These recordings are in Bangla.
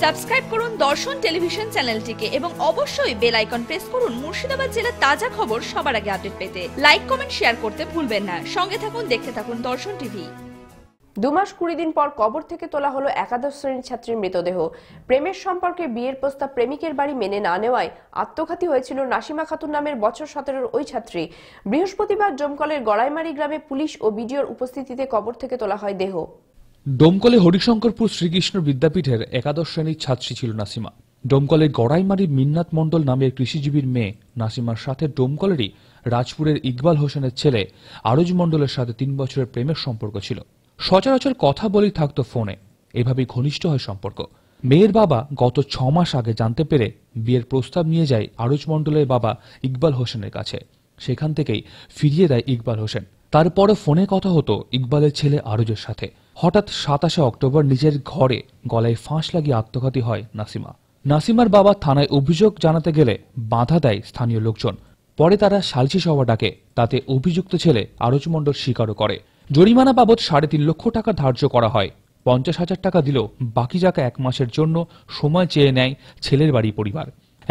সাবস্ক্রাইব করুন দর্শন টেলিভিশন চ্যানেলটিকে এবং অবশ্যই বেল আইকন প্রেস করুন মুর্শিদাবাদ জেলার তাজা খবর সবার আগে আপডেট পেতে। লাইক কমেন্ট শেয়ার করতে ভুলবেন না। সঙ্গে থাকুন, দেখতে থাকুন দর্শন টিভি। 2 মাস 20 দিন পর কবর থেকে তোলা হলো একাদশ শ্রেণীর ছাত্রীর মৃতদেহ। প্রেমের সম্পর্কে বিয়ের প্রস্তাব প্রেমিকের বাড়ি মেনে না নেওয়ায় আত্মঘাতী হয়েছিল নাসিমা খাতুন নামের বছর 17-র ওই ছাত্রী। বৃহস্পতিবার ডোমকলের গড়াইমারি গ্রামে পুলিশ ও বিডিওর উপস্থিতিতে কবর থেকে তোলা হয় দেহ। ডোমকলে হরিশঙ্করপুর শ্রীকৃষ্ণ বিদ্যাপীঠের একাদশ শ্রেণীর ছাত্রী ছিল নাসিমা। ডোমকলের গড়াইমারি মিন্নাত মণ্ডল নামের কৃষিজীবীর মেয়ে নাসিমার সাথে ডোমকলেরই রাজপুরের ইকবাল হোসেনের ছেলে আরজ মণ্ডলের সাথে 3 বছরের প্রেমের সম্পর্ক ছিল। সচরাচর কথা বলেই থাকতো ফোনে, এভাবেই ঘনিষ্ঠ হয় সম্পর্ক। মেয়ের বাবা গত 6 মাস আগে জানতে পেরে বিয়ের প্রস্তাব নিয়ে যায় আরজ মণ্ডলের বাবা ইকবাল হোসেনের কাছে। সেখান থেকেই ফিরিয়ে দেয় ইকবাল হোসেন। তারপরে ফোনে কথা হতো ইকবালের ছেলে আরজের সাথে। হঠাৎ 27 অক্টোবর নিজের ঘরে গলায় ফাঁস লাগিয়ে আত্মঘাতী হয় নাসিমা। নাসিমার বাবা থানায় অভিযোগ জানাতে গেলে বাধা দেয় স্থানীয় লোকজন। পরে তারা সালিশি সভা ডাকে, তাতে অভিযুক্ত ছেলে আরজ মণ্ডল স্বীকারও করে। জরিমানা বাবদ 3.5 লক্ষ টাকা ধার্য করা হয়। 50,000 টাকা দিলেও বাকি টাকা 1 মাসের জন্য সময় চেয়ে নেয় ছেলের বাড়ি পরিবার।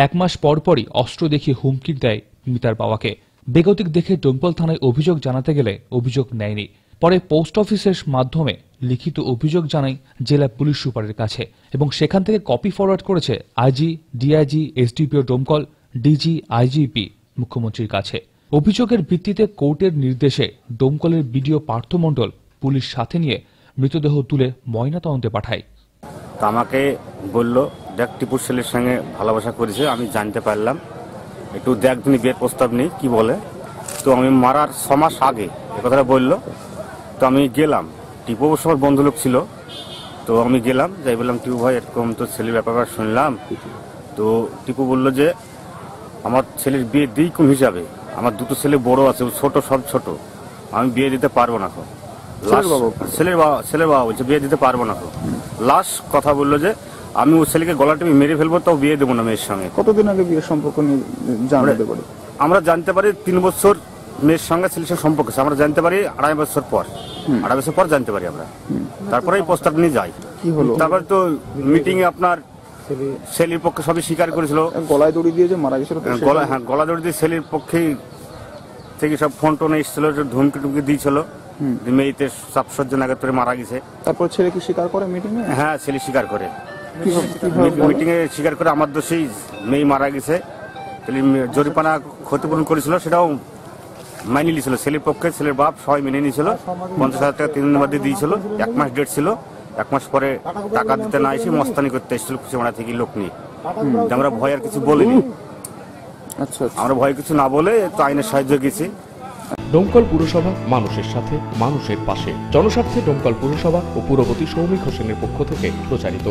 1 মাস পরপরই অস্ত্র দেখিয়ে হুমকি দেয় মিতার বাবাকে। বেগতিক দেখে ডোমকল থানায় অভিযোগ জানাতে গেলে অভিযোগ নেয়নি। পরে পোস্ট অফিসের মাধ্যমে লিখিত অভিযোগ জানায় জেলা পুলিশ সুপারের কাছে এবং সেখান থেকে কপি ফরওয়ার্ড করেছে IG, DIG, SDPO Domkal, DG, IGP মুখ্যমন্ত্রীর কাছে। অভিযোগের ভিত্তিতে কোর্টের নির্দেশে ডোমকলের বিডিও পার্থ মণ্ডল পুলিশ সাথে নিয়ে মৃতদেহ তুলে ময়নাতদন্তে পাঠায়। আমাকে বলল, দেখ টিপুর ছেলের সঙ্গে ভালোবাসা করেছে, আমি জানতে পারলাম, একটু দেখ তুমি বিয়ের প্রস্তাব নেই কি বলে। তো আমি মারার 6 মাস আগে এ কথাটা বললো। তো আমি গেলাম, টিপু অবশ্য আমার বন্ধু লোক ছিল। তো আমি গেলাম, যাই বললাম টিপু ভাই এরকম তো ছেলের ব্যাপার শুনলাম। তো টিপু বললো যে আমার ছেলের বিয়ে দিই কোন হিসাবে, আমার 2টো ছেলে বড় আছে, ছোট, সব ছোট, আমি বিয়ে দিতে পারবো না। ছেলের বাবা বলছে বিয়ে দিতে পারবো না। লাস্ট কথা বললো যে আমি ওই ছেলেকে গলা টিপে মেরে ফেলবো, তাও বিয়ে দেবো না মেয়ের সঙ্গে। কতদিন আগে বিয়ের সম্পর্ক নিয়ে জানতে পারি? আমরা জানতে পারি 3 বছর মেয়ের সঙ্গে ছেলের সঙ্গে সম্পর্ক আছে। আমরা জানতে পারি 2.5 বছর পর, 2.5 বছর পর জানতে পারি আমরা। তারপরে এই প্রস্তাব নিয়ে যাই। কি হলো? তারপরে তো মিটিং এ আপনার ছেলের পক্ষে সবই স্বীকার করেছিল। গলায় দড়ি দিয়ে যে মারা গেছিল, গলা দড়ি দিয়ে ছেলের পক্ষে থেকে সব ফোন টোনে এসেছিল, ধমকি টুমকি দিয়েছিল, মেয়েতে 7 জন আগে তোরে মারা গেছে। তারপর ছেলে কি স্বীকার করে মিটিং এ? হ্যাঁ, ছেলে স্বীকার করে, মিটিং এ স্বীকার করে আমার দোষেই মেয়ে মারা গেছে। জরিমানা ক্ষতিপূরণ করেছিল, সেটাও মাইনে নিয়েছিল ছেলের পক্ষে, ছেলের বাপ সবাই মেনে নিয়েছিল। 50,000 টাকা 3 দিনের মধ্যে দিয়েছিল। 1 মাস ডেট ছিল, 1 মাস পরে টাকা দিতে না এসে মস্তানি করতে এসেছিল খুশিমারা থেকে লোক নিয়ে। আমরা ভয় আর কিছু বলিনি। আচ্ছা, আমরা ভয় কিছু না বলে তো আইনের সাহায্য গেছি। ডোমকল পুরসভা, মানুষের সাথে মানুষের পাশে। জনস্বার্থে ডোমকল পুরসভা ও পুরপতি সৌমিক হোসেনের পক্ষ থেকে প্রচারিত।